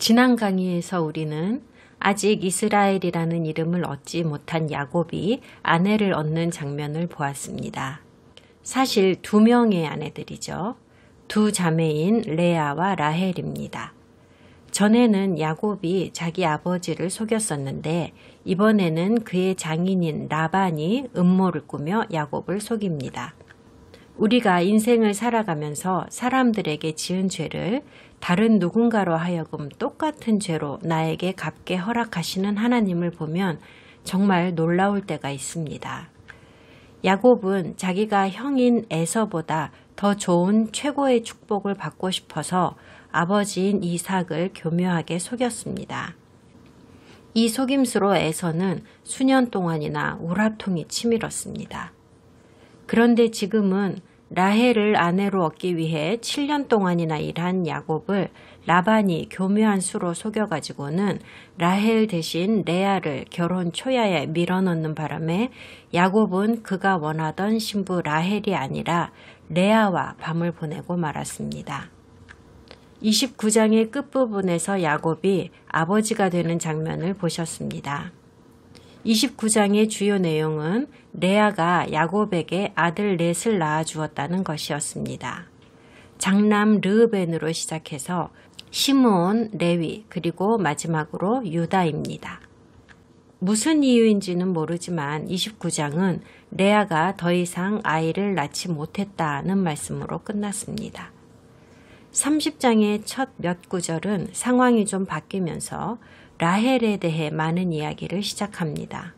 지난 강의에서 우리는 아직 이스라엘이라는 이름을 얻지 못한 야곱이 아내를 얻는 장면을 보았습니다. 사실 2명의 아내들이죠. 2 자매인 레아와 라헬입니다. 전에는 야곱이 자기 아버지를 속였었는데 이번에는 그의 장인인 라반이 음모를 꾸며 야곱을 속입니다. 우리가 인생을 살아가면서 사람들에게 지은 죄를 다른 누군가로 하여금 똑같은 죄로 나에게 갚게 허락하시는 하나님을 보면 정말 놀라울 때가 있습니다. 야곱은 자기가 형인 에서보다 더 좋은 최고의 축복을 받고 싶어서 아버지인 이삭을 교묘하게 속였습니다. 이 속임수로 에서는 수년 동안이나 우라통이 치밀었습니다. 그런데 지금은 라헬을 아내로 얻기 위해 7년 동안이나 일한 야곱을 라반이 교묘한 수로 속여가지고는 라헬 대신 레아를 결혼 초야에 밀어넣는 바람에 야곱은 그가 원하던 신부 라헬이 아니라 레아와 밤을 보내고 말았습니다. 29장의 끝부분에서 야곱이 아버지가 되는 장면을 보셨습니다. 29장의 주요 내용은 레아가 야곱에게 아들 넷을 낳아주었다는 것이었습니다. 장남 르으벤으로 시작해서 시므온, 레위, 그리고 마지막으로 유다입니다. 무슨 이유인지는 모르지만 29장은 레아가 더 이상 아이를 낳지 못했다는 말씀으로 끝났습니다. 30장의 첫 몇 구절은 상황이 좀 바뀌면서 라헬에 대해 많은 이야기를 시작합니다.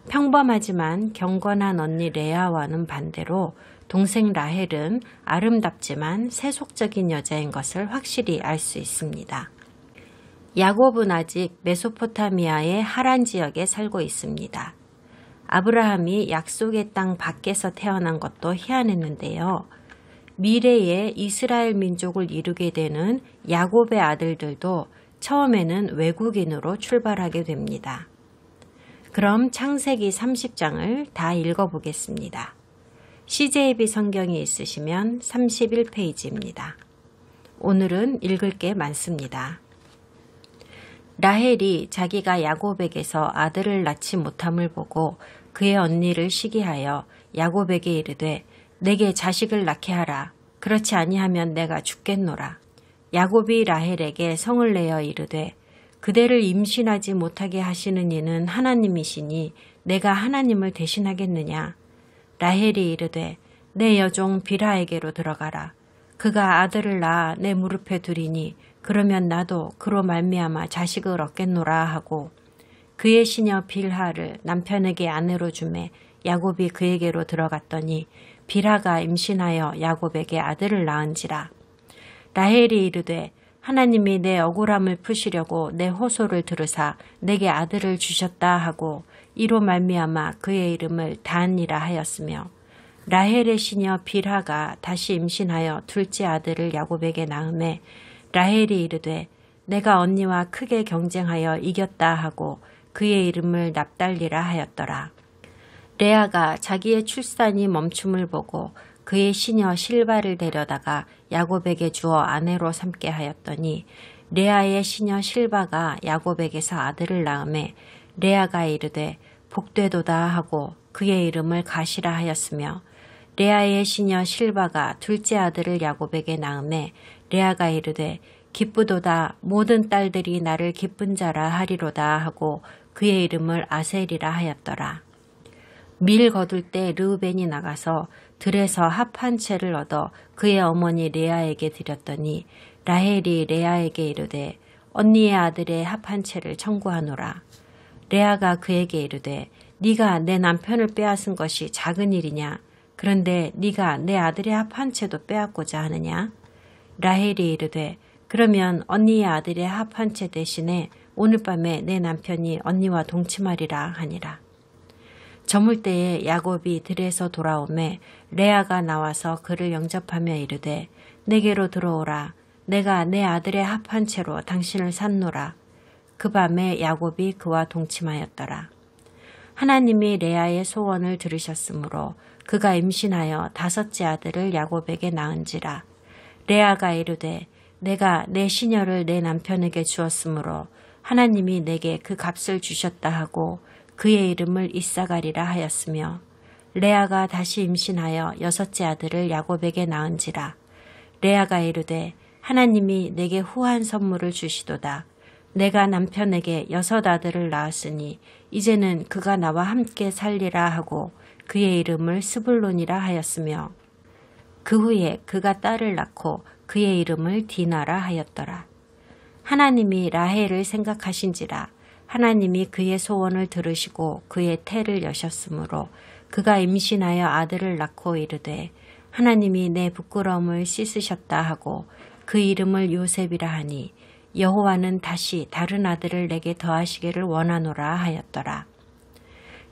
평범하지만 경건한 언니 레아와는 반대로 동생 라헬은 아름답지만 세속적인 여자인 것을 확실히 알 수 있습니다. 야곱은 아직 메소포타미아의 하란 지역에 살고 있습니다. 아브라함이 약속의 땅 밖에서 태어난 것도 희한했는데요. 미래의 이스라엘 민족을 이루게 되는 야곱의 아들들도 처음에는 외국인으로 출발하게 됩니다. 그럼 창세기 30장을 다 읽어보겠습니다. CJB 성경이 있으시면 31페이지입니다. 오늘은 읽을 게 많습니다. 라헬이 자기가 야곱에게서 아들을 낳지 못함을 보고 그의 언니를 시기하여 야곱에게 이르되 내게 자식을 낳게 하라. 그렇지 아니하면 내가 죽겠노라. 야곱이 라헬에게 성을 내어 이르되 그대를 임신하지 못하게 하시는 이는 하나님이시니 내가 하나님을 대신하겠느냐. 라헬이 이르되 내 여종 빌하에게로 들어가라. 그가 아들을 낳아 내 무릎에 두리니 그러면 나도 그로 말미암아 자식을 얻겠노라 하고 그의 시녀 빌하를 남편에게 아내로 주매 야곱이 그에게로 들어갔더니 빌하가 임신하여 야곱에게 아들을 낳은지라. 라헬이 이르되 하나님이 내 억울함을 푸시려고 내 호소를 들으사 내게 아들을 주셨다 하고 이로 말미암아 그의 이름을 단이라 하였으며 라헬의 시녀 빌하가 다시 임신하여 둘째 아들을 야곱에게 낳음에 라헬이 이르되 내가 언니와 크게 경쟁하여 이겼다 하고 그의 이름을 납달리라 하였더라. 레아가 자기의 출산이 멈춤을 보고 그의 시녀 실바를 데려다가 야곱에게 주어 아내로 삼게 하였더니 레아의 시녀 실바가 야곱에게서 아들을 낳음에 레아가 이르되 복되도다 하고 그의 이름을 가시라 하였으며 레아의 시녀 실바가 둘째 아들을 야곱에게 낳음에 레아가 이르되 기쁘도다 모든 딸들이 나를 기쁜 자라 하리로다 하고 그의 이름을 아셀이라 하였더라. 밀 거둘 때 르우벤이 나가서 들에서 합 한 채를 얻어 그의 어머니 레아에게 드렸더니 라헬이 레아에게 이르되 언니의 아들의 합 한 채를 청구하노라. 레아가 그에게 이르되 네가 내 남편을 빼앗은 것이 작은 일이냐. 그런데 네가 내 아들의 합 한 채도 빼앗고자 하느냐. 라헬이 이르되 그러면 언니의 아들의 합 한 채 대신에 오늘 밤에 내 남편이 언니와 동침하리라 하니라. 저물 때에 야곱이 들에서 돌아오매 레아가 나와서 그를 영접하며 이르되 내게로 들어오라. 내가 내 아들의 합 한 채로 당신을 샀노라. 그 밤에 야곱이 그와 동침하였더라. 하나님이 레아의 소원을 들으셨으므로 그가 임신하여 5째 아들을 야곱에게 낳은지라. 레아가 이르되 내가 내 시녀를 내 남편에게 주었으므로 하나님이 내게 그 값을 주셨다 하고 그의 이름을 이사가리라 하였으며 레아가 다시 임신하여 6째 아들을 야곱에게 낳은지라. 레아가 이르되 하나님이 내게 후한 선물을 주시도다. 내가 남편에게 6 아들을 낳았으니 이제는 그가 나와 함께 살리라 하고 그의 이름을 스불론이라 하였으며 그 후에 그가 딸을 낳고 그의 이름을 디나라 하였더라. 하나님이 라헬을 생각하신지라. 하나님이 그의 소원을 들으시고 그의 태를 여셨으므로 그가 임신하여 아들을 낳고 이르되 하나님이 내 부끄러움을 씻으셨다 하고 그 이름을 요셉이라 하니 여호와는 다시 다른 아들을 내게 더하시기를 원하노라 하였더라.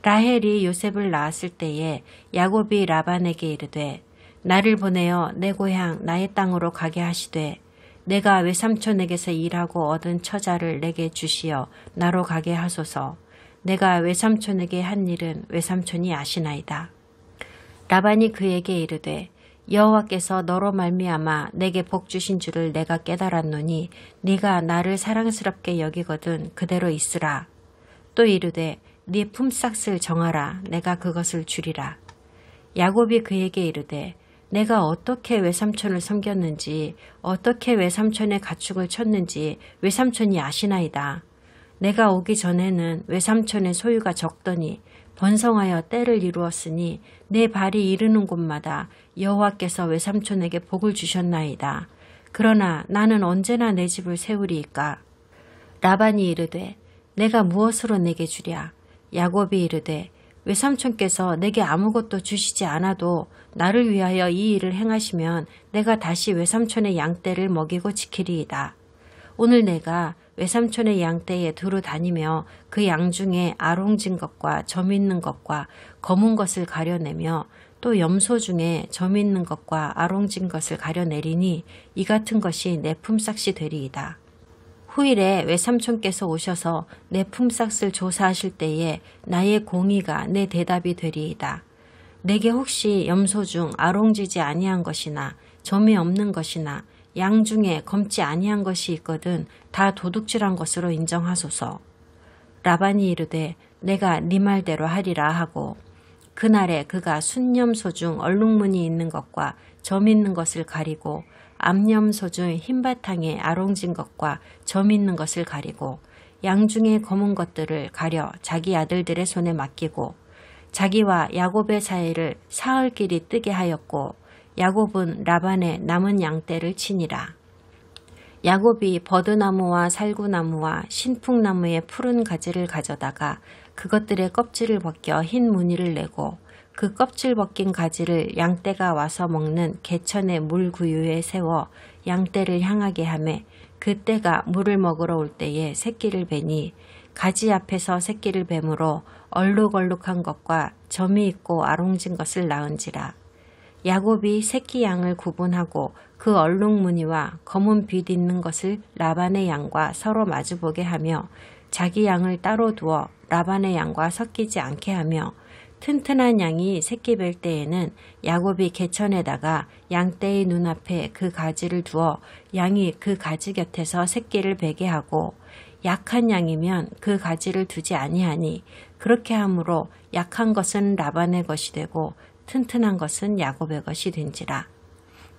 라헬이 요셉을 낳았을 때에 야곱이 라반에게 이르되 나를 보내어 내 고향 나의 땅으로 가게 하시되 내가 외삼촌에게서 일하고 얻은 처자를 내게 주시어 나로 가게 하소서. 내가 외삼촌에게 한 일은 외삼촌이 아시나이다. 라반이 그에게 이르되 여호와께서 너로 말미암아 내게 복 주신 줄을 내가 깨달았노니 네가 나를 사랑스럽게 여기거든 그대로 있으라. 또 이르되 네 품삯을 정하라. 내가 그것을 주리라. 야곱이 그에게 이르되 내가 어떻게 외삼촌을 섬겼는지 어떻게 외삼촌의 가축을 쳤는지 외삼촌이 아시나이다. 내가 오기 전에는 외삼촌의 소유가 적더니 번성하여 때를 이루었으니 내 발이 이르는 곳마다 여호와께서 외삼촌에게 복을 주셨나이다. 그러나 나는 언제나 내 집을 세우리이까. 라반이 이르되 내가 무엇으로 내게 주랴. 야곱이 이르되 외삼촌께서 내게 아무것도 주시지 않아도 나를 위하여 이 일을 행하시면 내가 다시 외삼촌의 양떼를 먹이고 지키리이다. 오늘 내가 외삼촌의 양떼에 두루 다니며 그 양 중에 아롱진 것과 점 있는 것과 검은 것을 가려내며 또 염소 중에 점 있는 것과 아롱진 것을 가려내리니 이 같은 것이 내 품삯이 되리이다. 후일에 외삼촌께서 오셔서 내 품삯을 조사하실 때에 나의 공의가 내 대답이 되리이다. 내게 혹시 염소 중 아롱지지 아니한 것이나 점이 없는 것이나 양 중에 검지 아니한 것이 있거든 다 도둑질한 것으로 인정하소서. 라반이 이르되 내가 네 말대로 하리라 하고 그날에 그가 순염소 중 얼룩무늬 있는 것과 점 있는 것을 가리고 암염소 중 흰바탕에 아롱진 것과 점 있는 것을 가리고 양 중에 검은 것들을 가려 자기 아들들의 손에 맡기고 자기와 야곱의 사이를 사흘길이 뜨게 하였고 야곱은 라반의 남은 양떼를 치니라. 야곱이 버드나무와 살구나무와 신풍나무의 푸른 가지를 가져다가 그것들의 껍질을 벗겨 흰 무늬를 내고 그 껍질 벗긴 가지를 양떼가 와서 먹는 개천의 물구유에 세워 양떼를 향하게 하매 그 떼가 물을 먹으러 올 때에 새끼를 베니 가지 앞에서 새끼를 뱀으로 얼룩얼룩한 것과 점이 있고 아롱진 것을 낳은지라. 야곱이 새끼 양을 구분하고 그 얼룩무늬와 검은 빛 있는 것을 라반의 양과 서로 마주보게 하며 자기 양을 따로 두어 라반의 양과 섞이지 않게 하며 튼튼한 양이 새끼 뵐 때에는 야곱이 개천에다가 양떼의 눈앞에 그 가지를 두어 양이 그 가지 곁에서 새끼를 베게 하고 약한 양이면 그 가지를 두지 아니하니 그렇게 함으로 약한 것은 라반의 것이 되고 튼튼한 것은 야곱의 것이 된지라.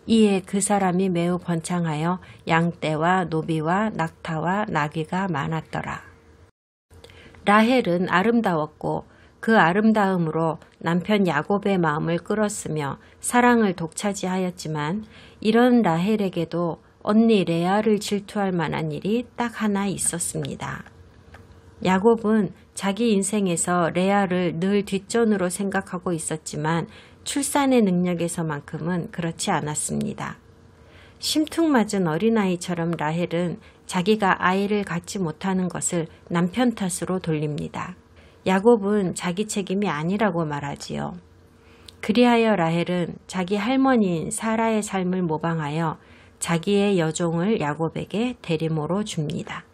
이에 그 사람이 매우 번창하여 양떼와 노비와 낙타와 나귀가 많았더라. 라헬은 아름다웠고 그 아름다움으로 남편 야곱의 마음을 끌었으며 사랑을 독차지하였지만 이런 라헬에게도 언니 레아를 질투할 만한 일이 딱 하나 있었습니다. 야곱은 자기 인생에서 레아를 늘 뒷전으로 생각하고 있었지만 출산의 능력에서만큼은 그렇지 않았습니다. 심퉁맞은 어린아이처럼 라헬은 자기가 아이를 갖지 못하는 것을 남편 탓으로 돌립니다. 야곱은 자기 책임이 아니라고 말하지요. 그리하여 라헬은 자기 할머니인 사라의 삶을 모방하여 자기의 여종을 야곱에게 대리모로 줍니다.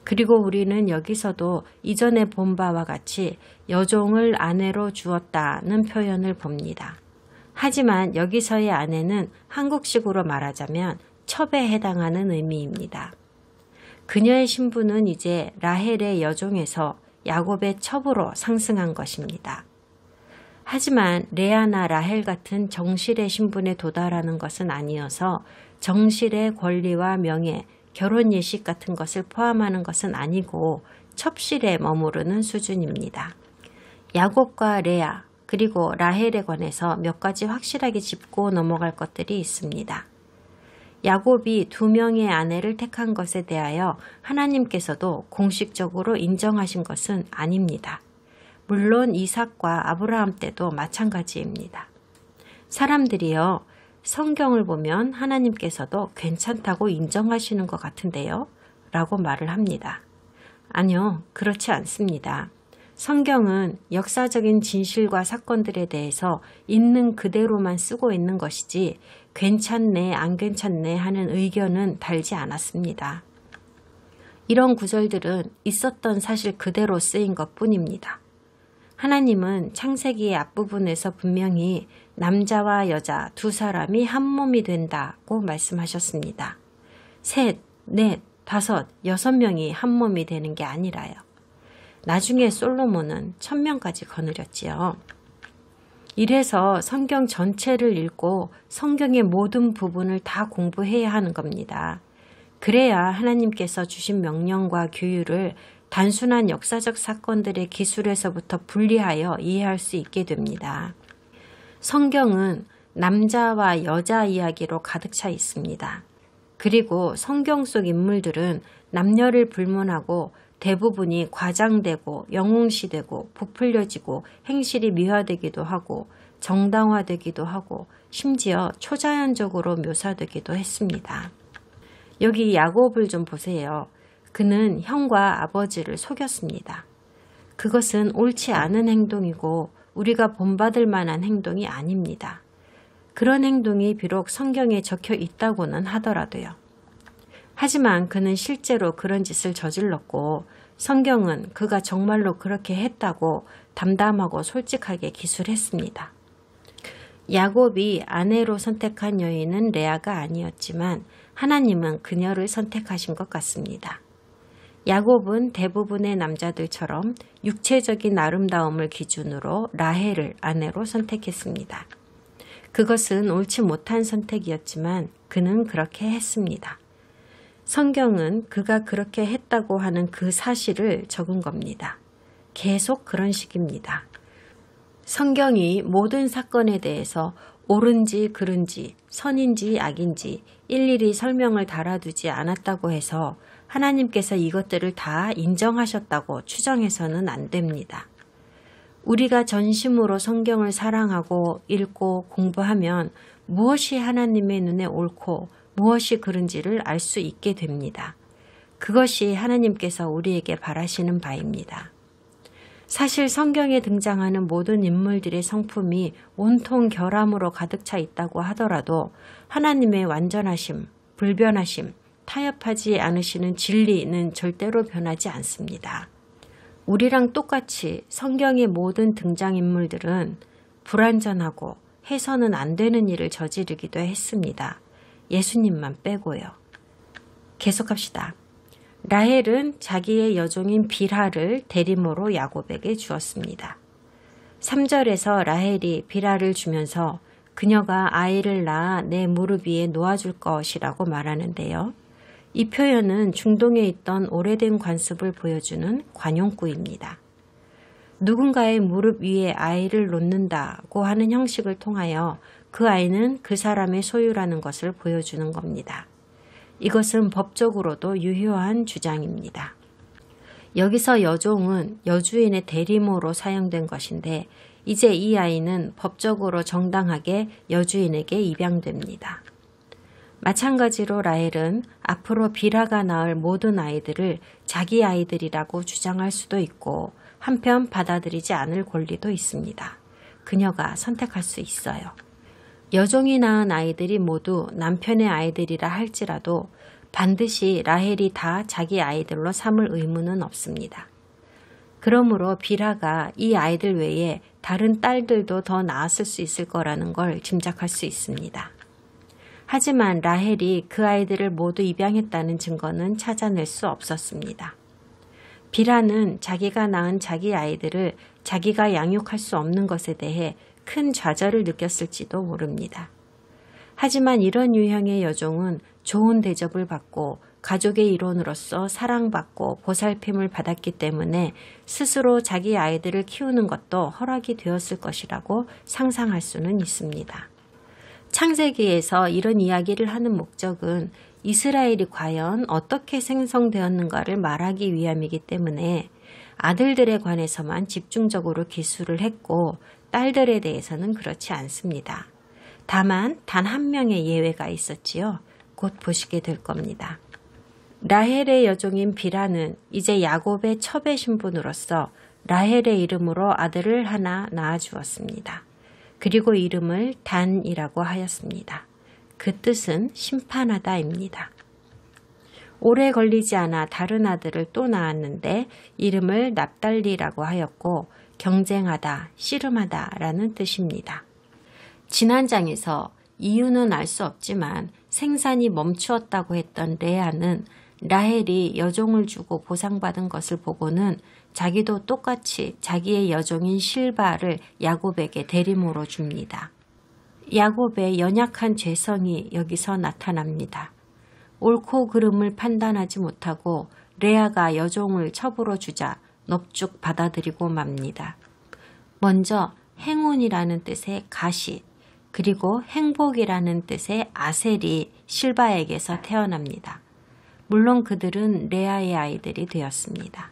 그리고 우리는 여기서도 이전에 본 바와 같이 여종을 아내로 주었다는 표현을 봅니다. 하지만 여기서의 아내는 한국식으로 말하자면 첩에 해당하는 의미입니다. 그녀의 신분은 이제 라헬의 여종에서 야곱의 첩으로 상승한 것입니다. 하지만 레아나 라헬 같은 정실의 신분에 도달하는 것은 아니어서 정실의 권리와 명예, 결혼 예식 같은 것을 포함하는 것은 아니고 첩실에 머무르는 수준입니다. 야곱과 레아 그리고 라헬에 관해서 몇 가지 확실하게 짚고 넘어갈 것들이 있습니다. 야곱이 2명의 아내를 택한 것에 대하여 하나님께서도 공식적으로 인정하신 것은 아닙니다. 물론 이삭과 아브라함 때도 마찬가지입니다. 사람들이요, 성경을 보면 하나님께서도 괜찮다고 인정하시는 것 같은데요? 라고 말을 합니다. 아니요, 그렇지 않습니다. 성경은 역사적인 진실과 사건들에 대해서 있는 그대로만 쓰고 있는 것이지 괜찮네, 안 괜찮네 하는 의견은 달지 않았습니다. 이런 구절들은 있었던 사실 그대로 쓰인 것뿐입니다. 하나님은 창세기의 앞부분에서 분명히 남자와 여자 두 사람이 한 몸이 된다고 말씀하셨습니다. 3, 4, 5, 6명이 한 몸이 되는 게 아니라요. 나중에 솔로몬은 1000명까지 거느렸지요. 이래서 성경 전체를 읽고 성경의 모든 부분을 다 공부해야 하는 겁니다. 그래야 하나님께서 주신 명령과 규율을 단순한 역사적 사건들의 기술에서부터 분리하여 이해할 수 있게 됩니다. 성경은 남자와 여자 이야기로 가득 차 있습니다. 그리고 성경 속 인물들은 남녀를 불문하고 대부분이 과장되고 영웅시되고 부풀려지고 행실이 미화되기도 하고 정당화되기도 하고 심지어 초자연적으로 묘사되기도 했습니다. 여기 야곱을 좀 보세요. 그는 형과 아버지를 속였습니다. 그것은 옳지 않은 행동이고 우리가 본받을 만한 행동이 아닙니다. 그런 행동이 비록 성경에 적혀 있다고는 하더라도요. 하지만 그는 실제로 그런 짓을 저질렀고 성경은 그가 정말로 그렇게 했다고 담담하고 솔직하게 기술했습니다. 야곱이 아내로 선택한 여인은 레아가 아니었지만 하나님은 그녀를 선택하신 것 같습니다. 야곱은 대부분의 남자들처럼 육체적인 아름다움을 기준으로 라헬을 아내로 선택했습니다. 그것은 옳지 못한 선택이었지만 그는 그렇게 했습니다. 성경은 그가 그렇게 했다고 하는 그 사실을 적은 겁니다. 계속 그런 식입니다. 성경이 모든 사건에 대해서 옳은지 그른지 선인지 악인지 일일이 설명을 달아두지 않았다고 해서 하나님께서 이것들을 다 인정하셨다고 추정해서는 안 됩니다. 우리가 전심으로 성경을 사랑하고 읽고 공부하면 무엇이 하나님의 눈에 옳고 무엇이 그른지를 알 수 있게 됩니다. 그것이 하나님께서 우리에게 바라시는 바입니다. 사실 성경에 등장하는 모든 인물들의 성품이 온통 결함으로 가득 차 있다고 하더라도 하나님의 완전하심, 불변하심, 타협하지 않으시는 진리는 절대로 변하지 않습니다. 우리랑 똑같이 성경의 모든 등장인물들은 불완전하고 해서는 안 되는 일을 저지르기도 했습니다. 예수님만 빼고요. 계속합시다. 라헬은 자기의 여종인 빌하를 대리모로 야곱에게 주었습니다. 3절에서 라헬이 빌하를 주면서 그녀가 아이를 낳아 내 무릎 위에 놓아줄 것이라고 말하는데요. 이 표현은 중동에 있던 오래된 관습을 보여주는 관용구입니다. 누군가의 무릎 위에 아이를 놓는다고 하는 형식을 통하여 그 아이는 그 사람의 소유라는 것을 보여주는 겁니다. 이것은 법적으로도 유효한 주장입니다. 여기서 여종은 여주인의 대리모로 사용된 것인데 이제 이 아이는 법적으로 정당하게 여주인에게 입양됩니다. 마찬가지로 라헬은 앞으로 빌하가 낳을 모든 아이들을 자기 아이들이라고 주장할 수도 있고 한편 받아들이지 않을 권리도 있습니다. 그녀가 선택할 수 있어요. 여종이 낳은 아이들이 모두 남편의 아이들이라 할지라도 반드시 라헬이 다 자기 아이들로 삼을 의무는 없습니다. 그러므로 빌하가 이 아이들 외에 다른 딸들도 더 낳았을 수 있을 거라는 걸 짐작할 수 있습니다. 하지만 라헬이 그 아이들을 모두 입양했다는 증거는 찾아낼 수 없었습니다. 빌하는 자기가 낳은 자기 아이들을 자기가 양육할 수 없는 것에 대해 큰 좌절을 느꼈을지도 모릅니다. 하지만 이런 유형의 여종은 좋은 대접을 받고 가족의 일원으로서 사랑받고 보살핌을 받았기 때문에 스스로 자기 아이들을 키우는 것도 허락이 되었을 것이라고 상상할 수는 있습니다. 창세기에서 이런 이야기를 하는 목적은 이스라엘이 과연 어떻게 생성되었는가를 말하기 위함이기 때문에 아들들에 관해서만 집중적으로 기술을 했고 딸들에 대해서는 그렇지 않습니다. 다만 단 한 명의 예외가 있었지요. 곧 보시게 될 겁니다. 라헬의 여종인 빌하는 이제 야곱의 첩의 신분으로서 라헬의 이름으로 아들을 하나 낳아주었습니다. 그리고 이름을 단이라고 하였습니다. 그 뜻은 심판하다입니다. 오래 걸리지 않아 다른 아들을 또 낳았는데 이름을 납달리라고 하였고 경쟁하다, 씨름하다라는 뜻입니다. 지난 장에서 이유는 알 수 없지만 생산이 멈추었다고 했던 레아는 라헬이 여종을 주고 보상받은 것을 보고는 자기도 똑같이 자기의 여종인 실바를 야곱에게 대리모로 줍니다. 야곱의 연약한 죄성이 여기서 나타납니다. 옳고 그름을 판단하지 못하고 레아가 여종을 첩으로 주자 넙죽 받아들이고 맙니다. 먼저 행운이라는 뜻의 가시, 그리고 행복이라는 뜻의 아셀이 실바에게서 태어납니다. 물론 그들은 레아의 아이들이 되었습니다.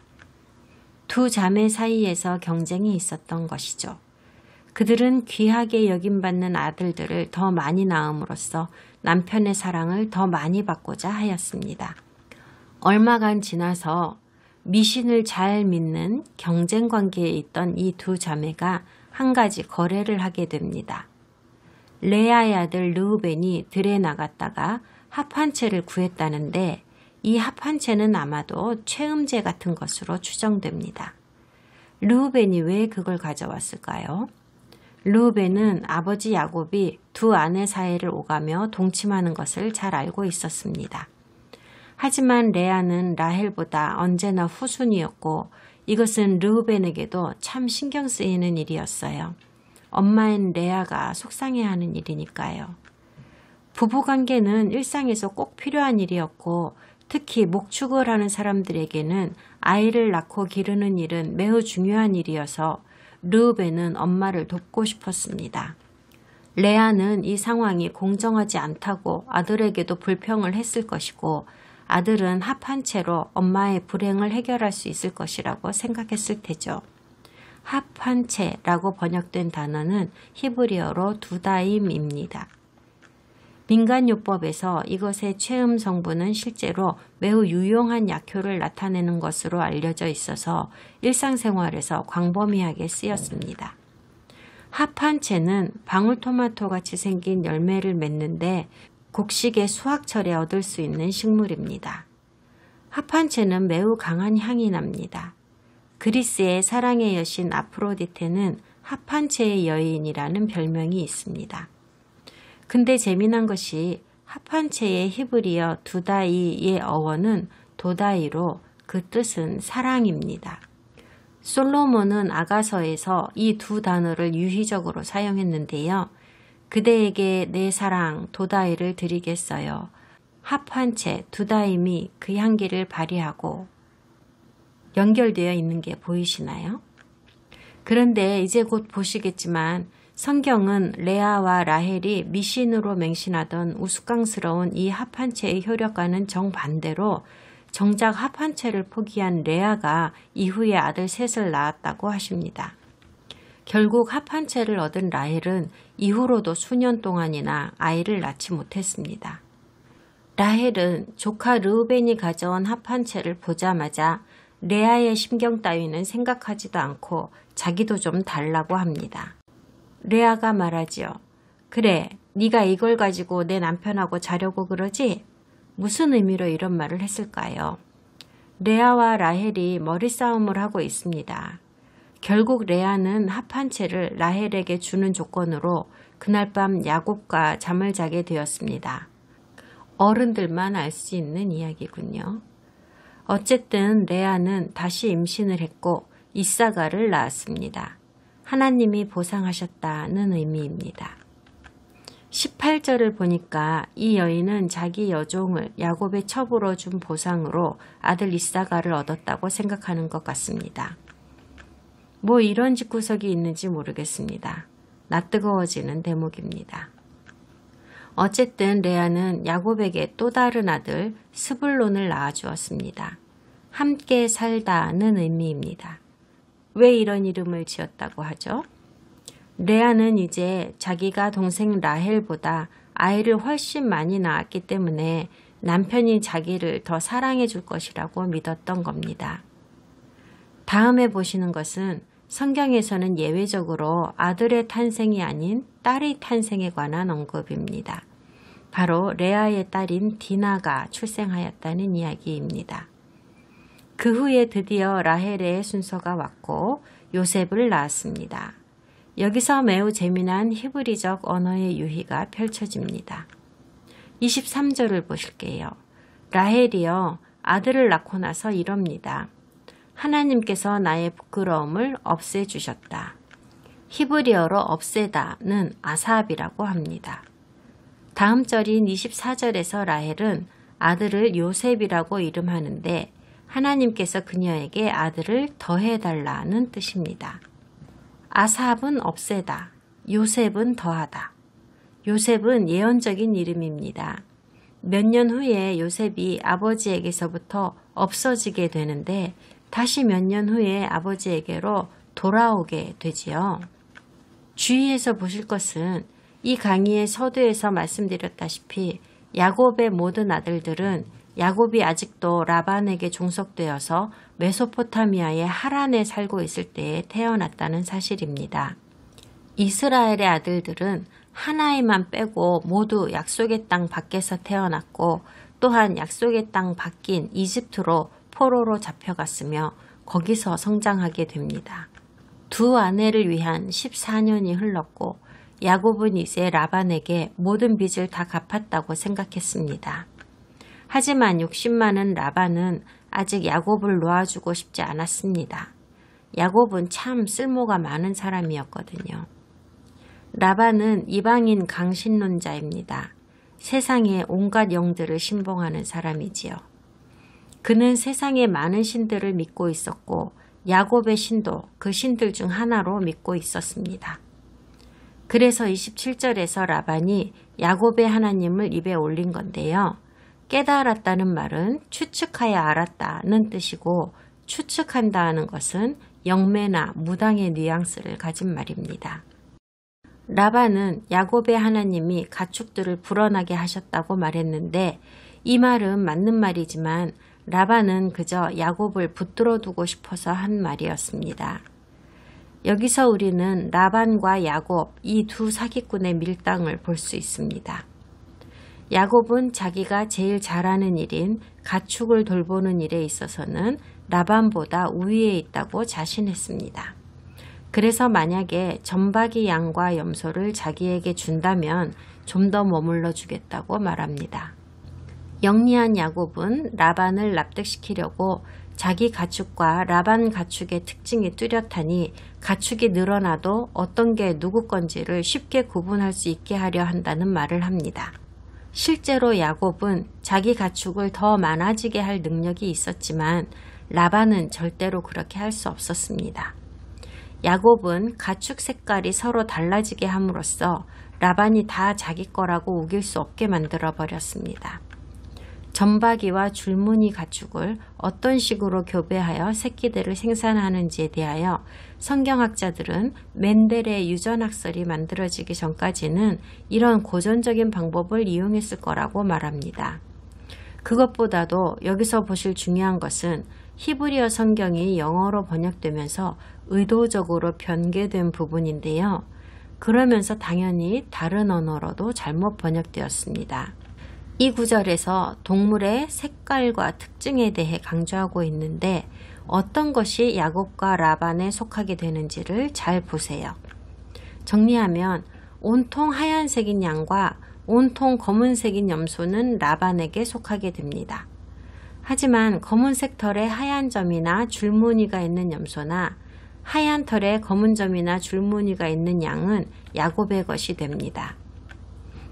두 자매 사이에서 경쟁이 있었던 것이죠. 그들은 귀하게 여김받는 아들들을 더 많이 낳음으로써 남편의 사랑을 더 많이 받고자 하였습니다. 얼마간 지나서 미신을 잘 믿는 경쟁 관계에 있던 이 두 자매가 한 가지 거래를 하게 됩니다. 레아의 아들 르우벤이 들에 나갔다가 합 한 채를 구했다는데 이 합 한 채는 아마도 최음제 같은 것으로 추정됩니다. 르우벤이 왜 그걸 가져왔을까요? 르우벤은 아버지 야곱이 두 아내 사이를 오가며 동침하는 것을 잘 알고 있었습니다. 하지만 레아는 라헬보다 언제나 후순이었고 이것은 르우벤에게도 참 신경 쓰이는 일이었어요. 엄마인 레아가 속상해하는 일이니까요. 부부관계는 일상에서 꼭 필요한 일이었고 특히 목축을 하는 사람들에게는 아이를 낳고 기르는 일은 매우 중요한 일이어서 르우벤은 엄마를 돕고 싶었습니다. 레아는 이 상황이 공정하지 않다고 아들에게도 불평을 했을 것이고 아들은 합 한 채로 엄마의 불행을 해결할 수 있을 것이라고 생각했을 테죠. 합 한 채라고 번역된 단어는 히브리어로 두다임입니다. 민간요법에서 이것의 최음 성분은 실제로 매우 유용한 약효를 나타내는 것으로 알려져 있어서 일상생활에서 광범위하게 쓰였습니다. 합 한 채는 방울토마토 같이 생긴 열매를 맺는데 곡식의 수확철에 얻을 수 있는 식물입니다. 합 한 채는 매우 강한 향이 납니다. 그리스의 사랑의 여신 아프로디테는 합 한 채의 여인이라는 별명이 있습니다. 근데 재미난 것이 합 한 채의 히브리어 두다이의 어원은 도다이로 그 뜻은 사랑입니다. 솔로몬은 아가서에서 이 두 단어를 유희적으로 사용했는데요. 그대에게 내 사랑 도다이를 드리겠어요. 합 한 채 두다임이 그 향기를 발휘하고 연결되어 있는 게 보이시나요? 그런데 이제 곧 보시겠지만 성경은 레아와 라헬이 미신으로 맹신하던 우스꽝스러운 이 합 한 채의 효력과는 정반대로 정작 합 한 채를 포기한 레아가 이후에 아들 셋을 낳았다고 하십니다. 결국 합 한 채를 얻은 라헬은 이후로도 수년 동안이나 아이를 낳지 못했습니다. 라헬은 조카 르우벤이 가져온 합 한 채를 보자마자 레아의 심경 따위는 생각하지도 않고 자기도 좀 달라고 합니다. 레아가 말하지요. 그래, 네가 이걸 가지고 내 남편하고 자려고 그러지? 무슨 의미로 이런 말을 했을까요? 레아와 라헬이 머리싸움을 하고 있습니다. 결국 레아는 합 한 채를 라헬에게 주는 조건으로 그날 밤 야곱과 잠을 자게 되었습니다. 어른들만 알 수 있는 이야기군요. 어쨌든 레아는 다시 임신을 했고 이사가를 낳았습니다. 하나님이 보상하셨다는 의미입니다. 18절을 보니까 이 여인은 자기 여종을 야곱의 첩으로 준 보상으로 아들 이사가를 얻었다고 생각하는 것 같습니다. 뭐 이런 집구석이 있는지 모르겠습니다. 낯뜨거워지는 대목입니다. 어쨌든 레아는 야곱에게 또 다른 아들 스불론을 낳아주었습니다. 함께 살다는 의미입니다. 왜 이런 이름을 지었다고 하죠? 레아는 이제 자기가 동생 라헬보다 아이를 훨씬 많이 낳았기 때문에 남편이 자기를 더 사랑해 줄 것이라고 믿었던 겁니다. 다음에 보시는 것은 성경에서는 예외적으로 아들의 탄생이 아닌 딸의 탄생에 관한 언급입니다. 바로 레아의 딸인 디나가 출생하였다는 이야기입니다. 그 후에 드디어 라헬의 순서가 왔고 요셉을 낳았습니다. 여기서 매우 재미난 히브리적 언어의 유희가 펼쳐집니다. 23절을 보실게요. 라헬이여 아들을 낳고 나서 이럽니다. 하나님께서 나의 부끄러움을 없애주셨다. 히브리어로 없애다는 아삽이라고 합니다. 다음 절인 24절에서 라헬은 아들을 요셉이라고 이름하는데 하나님께서 그녀에게 아들을 더해달라는 뜻입니다. 아삽은 없애다, 요셉은 더하다. 요셉은 예언적인 이름입니다. 몇 년 후에 요셉이 아버지에게서부터 없어지게 되는데 다시 몇 년 후에 아버지에게로 돌아오게 되지요. 주의해서 보실 것은 이 강의의 서두에서 말씀드렸다시피 야곱의 모든 아들들은 야곱이 아직도 라반에게 종속되어서 메소포타미아의 하란에 살고 있을 때에 태어났다는 사실입니다. 이스라엘의 아들들은 하나에만 빼고 모두 약속의 땅 밖에서 태어났고 또한 약속의 땅 밖인 이집트로 포로로 잡혀갔으며 거기서 성장하게 됩니다. 두 아내를 위한 14년이 흘렀고 야곱은 이제 라반에게 모든 빚을 다 갚았다고 생각했습니다. 하지만 욕심 많은 라반은 아직 야곱을 놓아주고 싶지 않았습니다. 야곱은 참 쓸모가 많은 사람이었거든요. 라반은 이방인 강신론자입니다. 세상에 온갖 영들을 신봉하는 사람이지요. 그는 세상의 많은 신들을 믿고 있었고 야곱의 신도 그 신들 중 하나로 믿고 있었습니다. 그래서 27절에서 라반이 야곱의 하나님을 입에 올린 건데요. 깨달았다는 말은 추측하여 알았다는 뜻이고 추측한다는 것은 영매나 무당의 뉘앙스를 가진 말입니다. 라반은 야곱의 하나님이 가축들을 불어나게 하셨다고 말했는데 이 말은 맞는 말이지만 라반은 그저 야곱을 붙들어 두고 싶어서 한 말이었습니다. 여기서 우리는 라반과 야곱 이 두 사기꾼의 밀당을 볼 수 있습니다. 야곱은 자기가 제일 잘하는 일인 가축을 돌보는 일에 있어서는 라반보다 우위에 있다고 자신했습니다. 그래서 만약에 점박이 양과 염소를 자기에게 준다면 좀 더 머물러 주겠다고 말합니다. 영리한 야곱은 라반을 납득시키려고 자기 가축과 라반 가축의 특징이 뚜렷하니 가축이 늘어나도 어떤 게 누구 건지를 쉽게 구분할 수 있게 하려 한다는 말을 합니다. 실제로 야곱은 자기 가축을 더 많아지게 할 능력이 있었지만 라반은 절대로 그렇게 할 수 없었습니다. 야곱은 가축 색깔이 서로 달라지게 함으로써 라반이 다 자기 거라고 우길 수 없게 만들어 버렸습니다. 점박이와 줄무늬 가축을 어떤 식으로 교배하여 새끼들을 생산하는지에 대하여 성경학자들은 멘델의 유전학설이 만들어지기 전까지는 이런 고전적인 방법을 이용했을 거라고 말합니다. 그것보다도 여기서 보실 중요한 것은 히브리어 성경이 영어로 번역되면서 의도적으로 변개된 부분인데요. 그러면서 당연히 다른 언어로도 잘못 번역되었습니다. 이 구절에서 동물의 색깔과 특징에 대해 강조하고 있는데 어떤 것이 야곱과 라반에 속하게 되는지를 잘 보세요. 정리하면 온통 하얀색인 양과 온통 검은색인 염소는 라반에게 속하게 됩니다. 하지만 검은색 털에 하얀 점이나 줄무늬가 있는 염소나 하얀 털에 검은 점이나 줄무늬가 있는 양은 야곱의 것이 됩니다.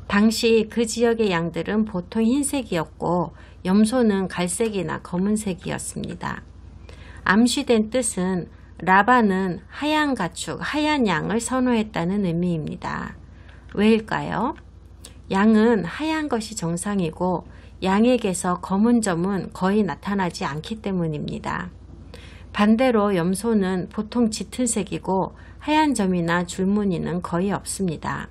당시 그 지역의 양들은 보통 흰색이었고 염소는 갈색이나 검은색이었습니다. 암시된 뜻은 라반은 하얀 가축, 하얀 양을 선호했다는 의미입니다. 왜일까요? 양은 하얀 것이 정상이고 양에게서 검은 점은 거의 나타나지 않기 때문입니다. 반대로 염소는 보통 짙은 색이고 하얀 점이나 줄무늬는 거의 없습니다.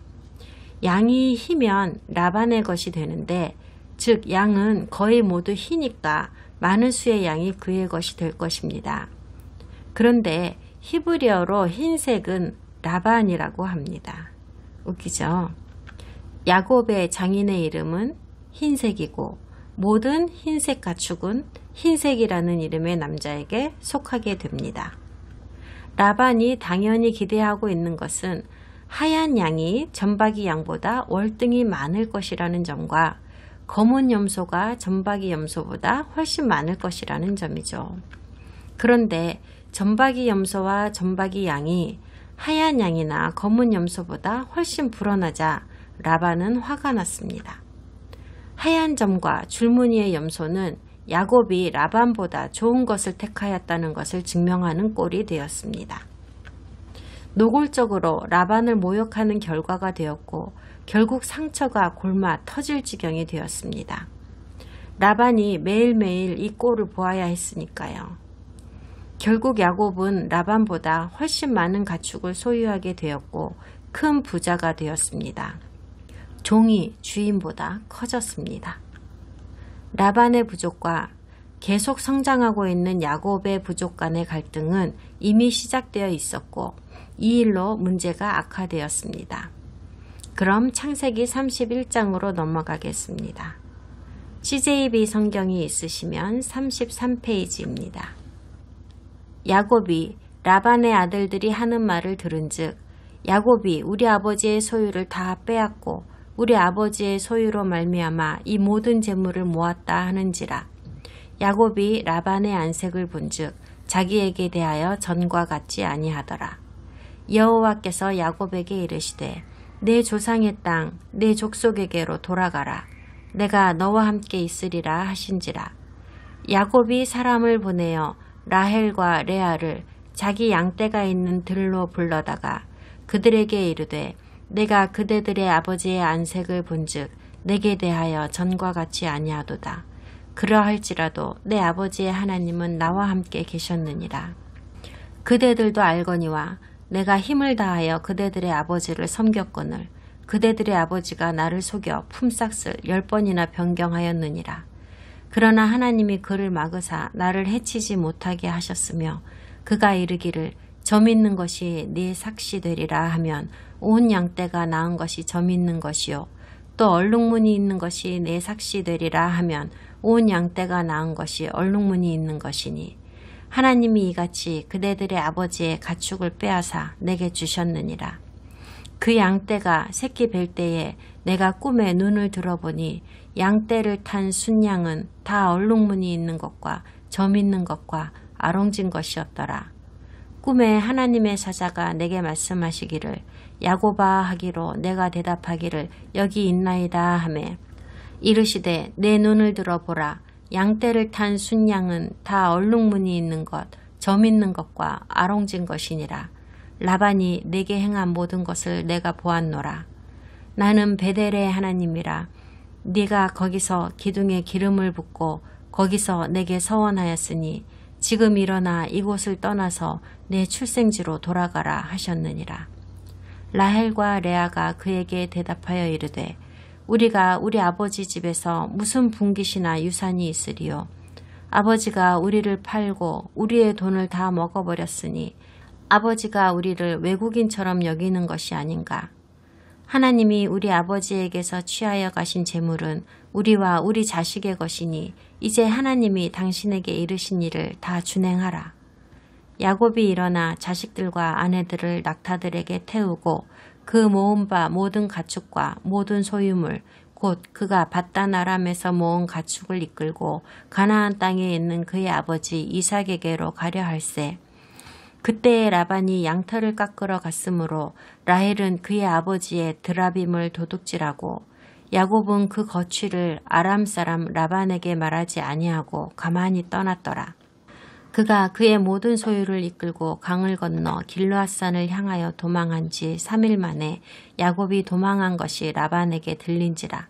양이 희면 라반의 것이 되는데, 즉 양은 거의 모두 희니까 많은 수의 양이 그의 것이 될 것입니다. 그런데 히브리어로 흰색은 라반이라고 합니다. 웃기죠? 야곱의 장인의 이름은 흰색이고 모든 흰색 가축은 흰색이라는 이름의 남자에게 속하게 됩니다. 라반이 당연히 기대하고 있는 것은 하얀 양이 점박이 양보다 월등히 많을 것이라는 점과 검은 염소가 점박이 염소보다 훨씬 많을 것이라는 점이죠. 그런데 점박이 염소와 점박이 양이 하얀 양이나 검은 염소보다 훨씬 불어나자 라반은 화가 났습니다. 하얀 점과 줄무늬의 염소는 야곱이 라반보다 좋은 것을 택하였다는 것을 증명하는 꼴이 되었습니다. 노골적으로 라반을 모욕하는 결과가 되었고 결국 상처가 골마 터질 지경이 되었습니다. 라반이 매일매일 이 꼴을 보아야 했으니까요. 결국 야곱은 라반보다 훨씬 많은 가축을 소유하게 되었고 큰 부자가 되었습니다. 종이 주인보다 커졌습니다. 라반의 부족과 계속 성장하고 있는 야곱의 부족 간의 갈등은 이미 시작되어 있었고 이 일로 문제가 악화되었습니다. 그럼 창세기 31장으로 넘어가겠습니다. CJB 성경이 있으시면 33페이지입니다. 야곱이 라반의 아들들이 하는 말을 들은즉 야곱이 우리 아버지의 소유를 다 빼앗고 우리 아버지의 소유로 말미암아 이 모든 재물을 모았다 하는지라. 야곱이 라반의 안색을 본즉 자기에게 대하여 전과 같지 아니하더라. 여호와께서 야곱에게 이르시되 내 조상의 땅 내 족속에게로 돌아가라. 내가 너와 함께 있으리라 하신지라. 야곱이 사람을 보내어 라헬과 레아를 자기 양떼가 있는 들로 불러다가 그들에게 이르되 내가 그대들의 아버지의 안색을 본즉 내게 대하여 전과 같지 아니하도다. 그러할지라도 내 아버지의 하나님은 나와 함께 계셨느니라. 그대들도 알거니와 내가 힘을 다하여 그대들의 아버지를 섬겼거늘 그대들의 아버지가 나를 속여 품삯을 10번이나 변경하였느니라. 그러나 하나님이 그를 막으사 나를 해치지 못하게 하셨으며 그가 이르기를 점 있는 것이 네 삭시 되리라 하면 온 양떼가 낳은 것이 점 있는 것이요 또 얼룩무늬 있는 것이 내 삭시 되리라 하면 온 양떼가 낳은 것이 얼룩무늬 있는 것이니 하나님이 이같이 그대들의 아버지의 가축을 빼앗아 내게 주셨느니라. 그 양떼가 새끼 뵐 때에 내가 꿈에 눈을 들어보니 양떼를 탄 순양은 다 얼룩무늬 있는 것과 점 있는 것과 아롱진 것이었더라. 꿈에 하나님의 사자가 내게 말씀하시기를 야곱아 하기로 내가 대답하기를 여기 있나이다 하매 이르시되 내 눈을 들어보라. 양떼를 탄 순양은 다 얼룩무늬 있는 것, 점 있는 것과 아롱진 것이니라. 라반이 내게 행한 모든 것을 내가 보았노라. 나는 베델의 하나님이라. 네가 거기서 기둥에 기름을 붓고 거기서 내게 서원하였으니 지금 일어나 이곳을 떠나서 내 출생지로 돌아가라 하셨느니라. 라헬과 레아가 그에게 대답하여 이르되 우리가 우리 아버지 집에서 무슨 분깃이나 유산이 있으리요. 아버지가 우리를 팔고 우리의 돈을 다 먹어버렸으니 아버지가 우리를 외국인처럼 여기는 것이 아닌가. 하나님이 우리 아버지에게서 취하여 가신 재물은 우리와 우리 자식의 것이니 이제 하나님이 당신에게 이르신 일을 다 준행하라. 야곱이 일어나 자식들과 아내들을 낙타들에게 태우고 그 모은 바 모든 가축과 모든 소유물 곧 그가 밧단 아람에서 모은 가축을 이끌고 가나안 땅에 있는 그의 아버지 이삭에게로 가려 할세. 그때에 라반이 양털을 깎으러 갔으므로 라헬은 그의 아버지의 드라빔을 도둑질하고 야곱은 그 거취를 아람 사람 라반에게 말하지 아니하고 가만히 떠났더라. 그가 그의 모든 소유를 이끌고 강을 건너 길르앗산을 향하여 도망한 지 3일 만에 야곱이 도망한 것이 라반에게 들린지라.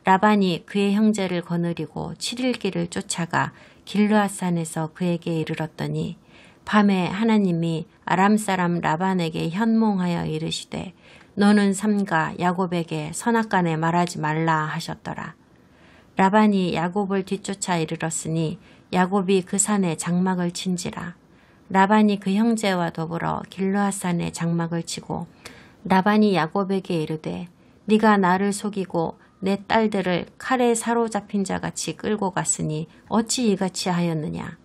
라반이 그의 형제를 거느리고 7일 길을 쫓아가 길르앗산에서 그에게 이르렀더니 밤에 하나님이 아람 사람 라반에게 현몽하여 이르시되 너는 삼가 야곱에게 선악간에 말하지 말라 하셨더라. 라반이 야곱을 뒤쫓아 이르렀으니 야곱이 그 산에 장막을 친지라. 라반이 그 형제와 더불어 길르앗산에 장막을 치고 라반이 야곱에게 이르되 네가 나를 속이고 내 딸들을 칼에 사로잡힌 자같이 끌고 갔으니 어찌 이같이 하였느냐.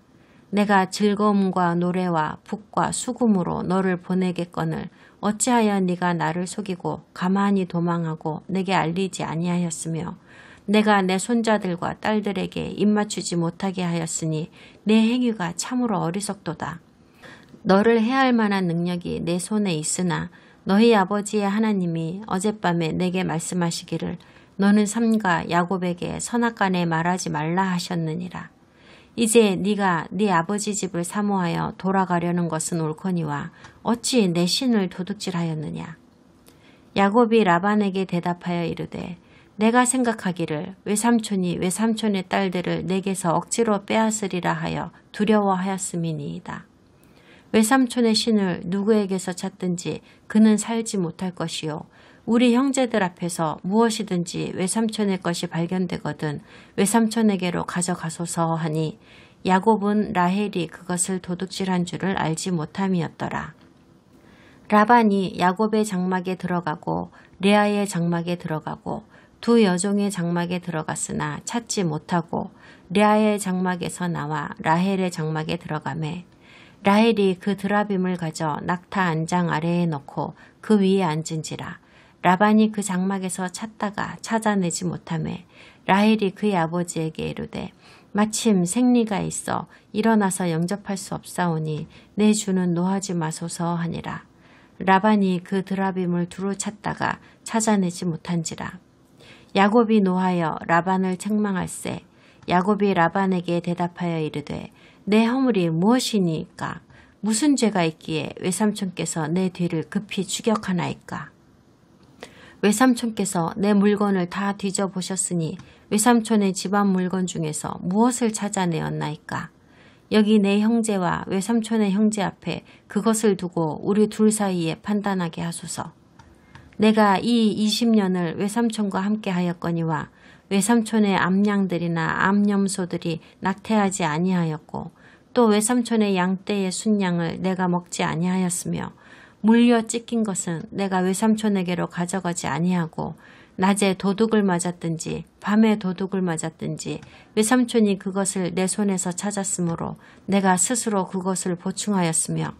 내가 즐거움과 노래와 북과 수금으로 너를 보내겠거늘 어찌하여 네가 나를 속이고 가만히 도망하고 내게 알리지 아니하였으며 내가 내 손자들과 딸들에게 입맞추지 못하게 하였으니 내 행위가 참으로 어리석도다. 너를 해할 만한 능력이 내 손에 있으나 너희 아버지의 하나님이 어젯밤에 내게 말씀하시기를 너는 삼가 야곱에게 선악간에 말하지 말라 하셨느니라. 이제 네가 네 아버지 집을 사모하여 돌아가려는 것은 옳거니와 어찌 내 신을 도둑질하였느냐. 야곱이 라반에게 대답하여 이르되 내가 생각하기를 외삼촌이 외삼촌의 딸들을 내게서 억지로 빼앗으리라 하여 두려워하였음이니이다. 외삼촌의 신을 누구에게서 찾든지 그는 살지 못할 것이요 우리 형제들 앞에서 무엇이든지 외삼촌의 것이 발견되거든 외삼촌에게로 가져가소서 하니 야곱은 라헬이 그것을 도둑질한 줄을 알지 못함이었더라. 라반이 야곱의 장막에 들어가고 레아의 장막에 들어가고 두 여종의 장막에 들어갔으나 찾지 못하고 레아의 장막에서 나와 라헬의 장막에 들어가매 라헬이 그 드라빔을 가져 낙타 안장 아래에 넣고 그 위에 앉은지라. 라반이 그 장막에서 찾다가 찾아내지 못하매 라헬이 그의 아버지에게 이르되 마침 생리가 있어 일어나서 영접할 수 없사오니 내 주는 노하지 마소서 하니라. 라반이 그 드라빔을 두루 찾다가 찾아내지 못한지라. 야곱이 노하여 라반을 책망할세. 야곱이 라반에게 대답하여 이르되 내 허물이 무엇이니까 무슨 죄가 있기에 외삼촌께서 내 뒤를 급히 추격하나이까. 외삼촌께서 내 물건을 다 뒤져보셨으니 외삼촌의 집안 물건 중에서 무엇을 찾아내었나이까. 여기 내 형제와 외삼촌의 형제 앞에 그것을 두고 우리 둘 사이에 판단하게 하소서. 내가 이 20년을 외삼촌과 함께 하였거니와 외삼촌의 암양들이나 암염소들이 낙태하지 아니하였고 또 외삼촌의 양떼의 순양을 내가 먹지 아니하였으며 물려 찢긴 것은 내가 외삼촌에게로 가져가지 아니하고 낮에 도둑을 맞았든지 밤에 도둑을 맞았든지 외삼촌이 그것을 내 손에서 찾았으므로 내가 스스로 그것을 보충하였으며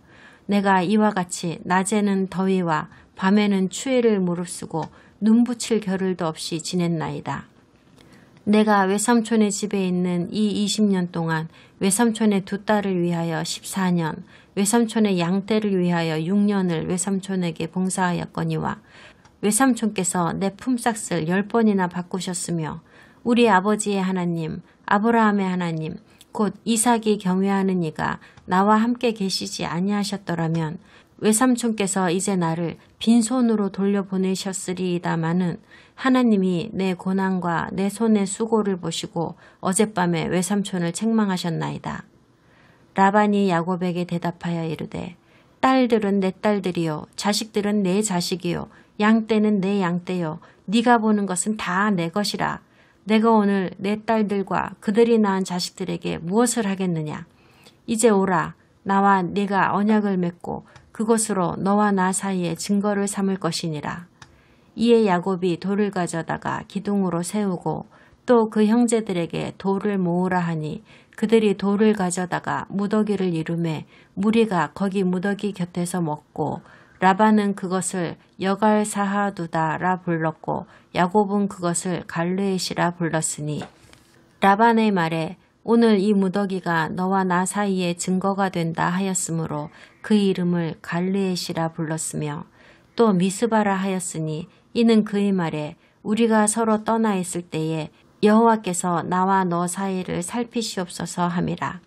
내가 이와 같이 낮에는 더위와 밤에는 추위를 무릅쓰고 눈 붙일 겨를도 없이 지냈나이다. 내가 외삼촌의 집에 있는 이 20년 동안 외삼촌의 두 딸을 위하여 14년, 외삼촌의 양떼를 위하여 6년을 외삼촌에게 봉사하였거니와 외삼촌께서 내 품삯을 10번이나 바꾸셨으며 우리 아버지의 하나님, 아브라함의 하나님, 곧 이삭이 경외하는 이가 나와 함께 계시지 아니하셨더라면 외삼촌께서 이제 나를 빈손으로 돌려보내셨으리이다마는 하나님이 내 고난과 내 손의 수고를 보시고 어젯밤에 외삼촌을 책망하셨나이다. 라반이 야곱에게 대답하여 이르되 딸들은 내 딸들이요 자식들은 내 자식이요 양떼는 내 양떼요 네가 보는 것은 다 내 것이라. 내가 오늘 내 딸들과 그들이 낳은 자식들에게 무엇을 하겠느냐. 이제 오라. 나와 네가 언약을 맺고 그것으로 너와 나 사이에 증거를 삼을 것이니라. 이에 야곱이 돌을 가져다가 기둥으로 세우고 또 그 형제들에게 돌을 모으라 하니 그들이 돌을 가져다가 무더기를 이루매 무리가 거기 무더기 곁에서 먹고 라반은 그것을 여갈사하두다라 불렀고 야곱은 그것을 갈르엣이라 불렀으니 라반의 말에 오늘 이 무더기가 너와 나 사이에 증거가 된다 하였으므로 그 이름을 갈르엣이라 불렀으며 또 미스바라 하였으니 이는 그의 말에 우리가 서로 떠나 있을 때에 여호와께서 나와 너 사이를 살피시옵소서 함이라.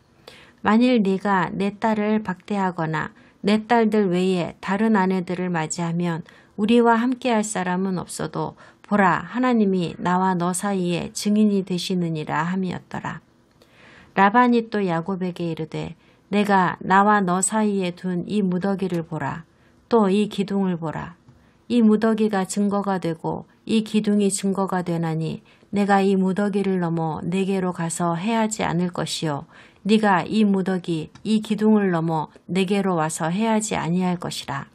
만일 네가 내 딸을 박대하거나 내 딸들 외에 다른 아내들을 맞이하면 우리와 함께할 사람은 없어도 보라 하나님이 나와 너 사이에 증인이 되시느니라 함이었더라. 라반이 또 야곱에게 이르되 내가 나와 너 사이에 둔 이 무더기를 보라. 또 이 기둥을 보라. 이 무더기가 증거가 되고 이 기둥이 증거가 되나니 내가 이 무더기를 넘어 내게로 가서 해하지 않을 것이요 네가 이 무더기 이 기둥을 넘어 내게로 와서 해하지 아니할 것이라.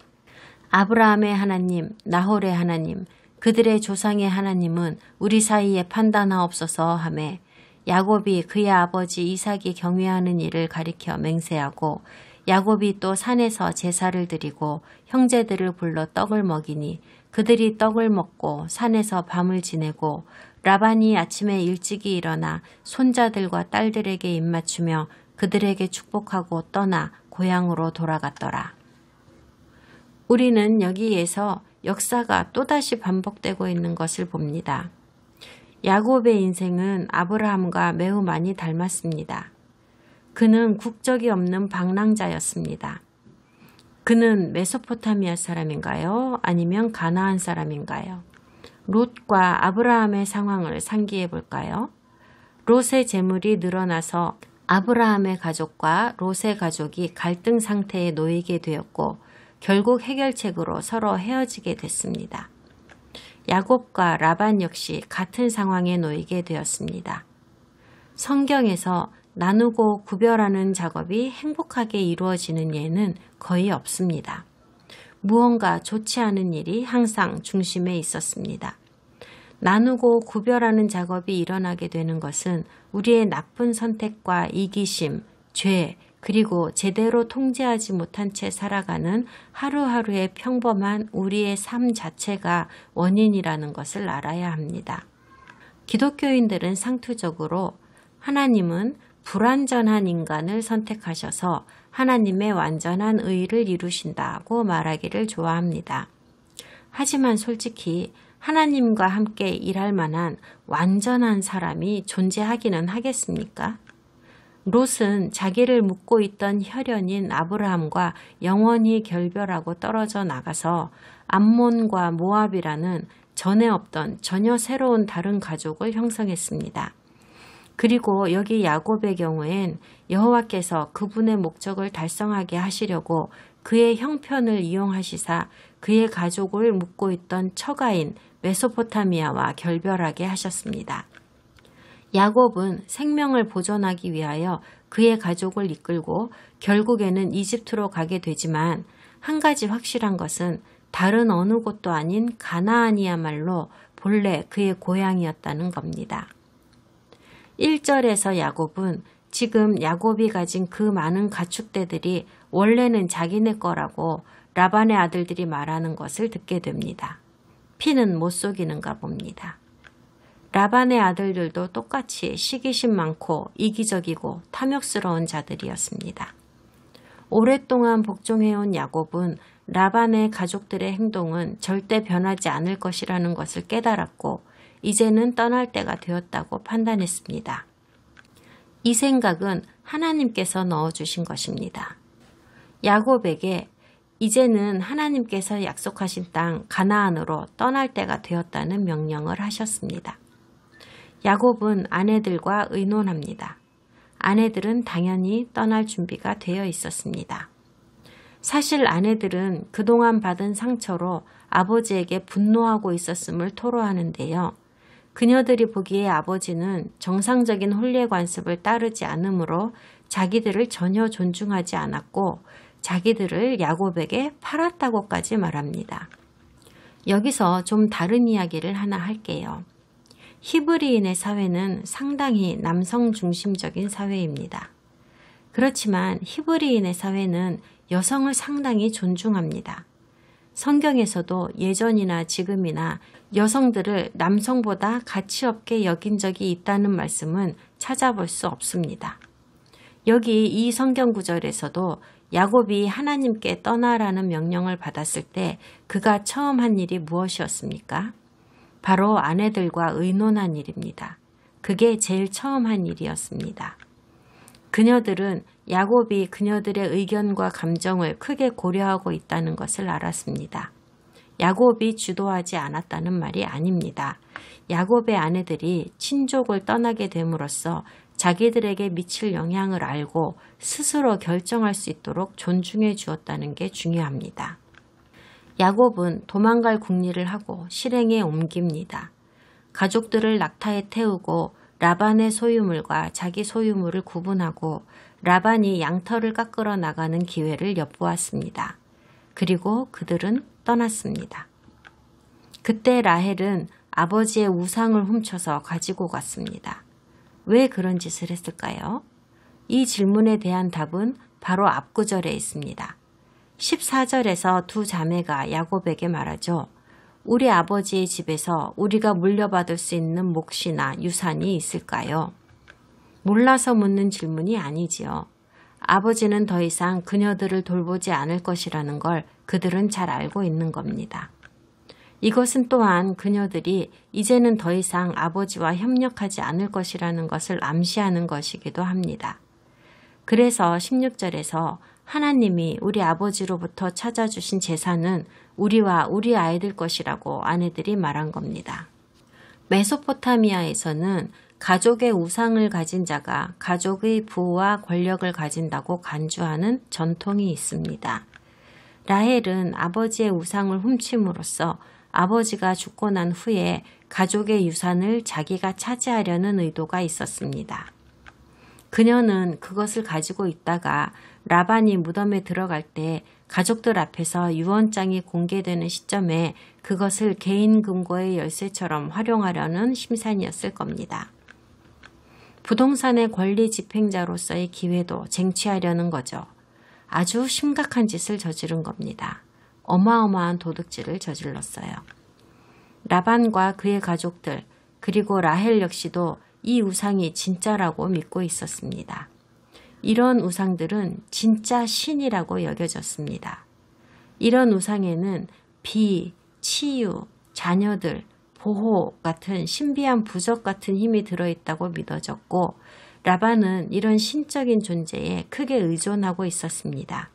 아브라함의 하나님 나홀의 하나님 그들의 조상의 하나님은 우리 사이에 판단하옵소서 하매 야곱이 그의 아버지 이삭이 경외하는 일을 가리켜 맹세하고 야곱이 또 산에서 제사를 드리고 형제들을 불러 떡을 먹이니 그들이 떡을 먹고 산에서 밤을 지내고 라반이 아침에 일찍이 일어나 손자들과 딸들에게 입맞추며 그들에게 축복하고 떠나 고향으로 돌아갔더라. 우리는 여기에서 역사가 또다시 반복되고 있는 것을 봅니다. 야곱의 인생은 아브라함과 매우 많이 닮았습니다. 그는 국적이 없는 방랑자였습니다. 그는 메소포타미아 사람인가요? 아니면 가나안 사람인가요? 롯과 아브라함의 상황을 상기해 볼까요? 롯의 재물이 늘어나서 아브라함의 가족과 롯의 가족이 갈등 상태에 놓이게 되었고 결국 해결책으로 서로 헤어지게 됐습니다. 야곱과 라반 역시 같은 상황에 놓이게 되었습니다. 성경에서 나누고 구별하는 작업이 행복하게 이루어지는 예는 거의 없습니다. 무언가 좋지 않은 일이 항상 중심에 있었습니다. 나누고 구별하는 작업이 일어나게 되는 것은 우리의 나쁜 선택과 이기심, 죄, 그리고 제대로 통제하지 못한 채 살아가는 하루하루의 평범한 우리의 삶 자체가 원인이라는 것을 알아야 합니다. 기독교인들은 상투적으로 하나님은 불완전한 인간을 선택하셔서 하나님의 완전한 의를 이루신다고 말하기를 좋아합니다. 하지만 솔직히 하나님과 함께 일할 만한 완전한 사람이 존재하기는 하겠습니까? 롯은 자기를 묶고 있던 혈연인 아브라함과 영원히 결별하고 떨어져 나가서 암몬과 모압이라는 전에 없던 전혀 새로운 다른 가족을 형성했습니다. 그리고 여기 야곱의 경우엔 여호와께서 그분의 목적을 달성하게 하시려고 그의 형편을 이용하시사 그의 가족을 묶고 있던 처가인 메소포타미아와 결별하게 하셨습니다. 야곱은 생명을 보존하기 위하여 그의 가족을 이끌고 결국에는 이집트로 가게 되지만 한 가지 확실한 것은 다른 어느 곳도 아닌 가나안이야말로 본래 그의 고향이었다는 겁니다. 1절에서 야곱은 지금 야곱이 가진 그 많은 가축대들이 원래는 자기네 거라고 라반의 아들들이 말하는 것을 듣게 됩니다. 피는 못 속이는가 봅니다. 라반의 아들들도 똑같이 시기심 많고 이기적이고 탐욕스러운 자들이었습니다. 오랫동안 복종해온 야곱은 라반의 가족들의 행동은 절대 변하지 않을 것이라는 것을 깨달았고 이제는 떠날 때가 되었다고 판단했습니다. 이 생각은 하나님께서 넣어주신 것입니다. 야곱에게 이제는 하나님께서 약속하신 땅 가나안으로 떠날 때가 되었다는 명령을 하셨습니다. 야곱은 아내들과 의논합니다. 아내들은 당연히 떠날 준비가 되어 있었습니다. 사실 아내들은 그동안 받은 상처로 아버지에게 분노하고 있었음을 토로하는데요. 그녀들이 보기에 아버지는 정상적인 혼례 관습을 따르지 않으므로 자기들을 전혀 존중하지 않았고 자기들을 야곱에게 팔았다고까지 말합니다. 여기서 좀 다른 이야기를 하나 할게요. 히브리인의 사회는 상당히 남성 중심적인 사회입니다. 그렇지만 히브리인의 사회는 여성을 상당히 존중합니다. 성경에서도 예전이나 지금이나 여성들을 남성보다 가치 없게 여긴 적이 있다는 말씀은 찾아볼 수 없습니다. 여기 이 성경 구절에서도 야곱이 하나님께 떠나라는 명령을 받았을 때 그가 처음 한 일이 무엇이었습니까? 바로 아내들과 의논한 일입니다. 그게 제일 처음 한 일이었습니다. 그녀들은 야곱이 그녀들의 의견과 감정을 크게 고려하고 있다는 것을 알았습니다. 야곱이 주도하지 않았다는 말이 아닙니다. 야곱의 아내들이 친족을 떠나게 됨으로써 자기들에게 미칠 영향을 알고 스스로 결정할 수 있도록 존중해 주었다는 게 중요합니다. 야곱은 도망갈 궁리를 하고 실행에 옮깁니다. 가족들을 낙타에 태우고 라반의 소유물과 자기 소유물을 구분하고 라반이 양털을 깎으러 나가는 기회를 엿보았습니다. 그리고 그들은 떠났습니다. 그때 라헬은 아버지의 우상을 훔쳐서 가지고 갔습니다. 왜 그런 짓을 했을까요? 이 질문에 대한 답은 바로 앞구절에 있습니다. 14절에서 두 자매가 야곱에게 말하죠. 우리 아버지의 집에서 우리가 물려받을 수 있는 몫이나 유산이 있을까요? 몰라서 묻는 질문이 아니지요. 아버지는 더 이상 그녀들을 돌보지 않을 것이라는 걸 그들은 잘 알고 있는 겁니다. 이것은 또한 그녀들이 이제는 더 이상 아버지와 협력하지 않을 것이라는 것을 암시하는 것이기도 합니다. 그래서 16절에서 하나님이 우리 아버지로부터 찾아주신 재산은 우리와 우리 아이들 것이라고 아내들이 말한 겁니다. 메소포타미아에서는 가족의 우상을 가진 자가 가족의 부와 권력을 가진다고 간주하는 전통이 있습니다. 라헬은 아버지의 우상을 훔침으로써 아버지가 죽고 난 후에 가족의 유산을 자기가 차지하려는 의도가 있었습니다. 그녀는 그것을 가지고 있다가 라반이 무덤에 들어갈 때 가족들 앞에서 유언장이 공개되는 시점에 그것을 개인 금고의 열쇠처럼 활용하려는 심산이었을 겁니다. 부동산의 권리 집행자로서의 기회도 쟁취하려는 거죠. 아주 심각한 짓을 저지른 겁니다. 어마어마한 도둑질을 저질렀어요. 라반과 그의 가족들 그리고 라헬 역시도 이 우상이 진짜라고 믿고 있었습니다. 이런 우상들은 진짜 신이라고 여겨졌습니다. 이런 우상에는 비, 치유, 자녀들, 보호 같은 신비한 부적 같은 힘이 들어있다고 믿어졌고 라반은 이런 신적인 존재에 크게 의존하고 있었습니다.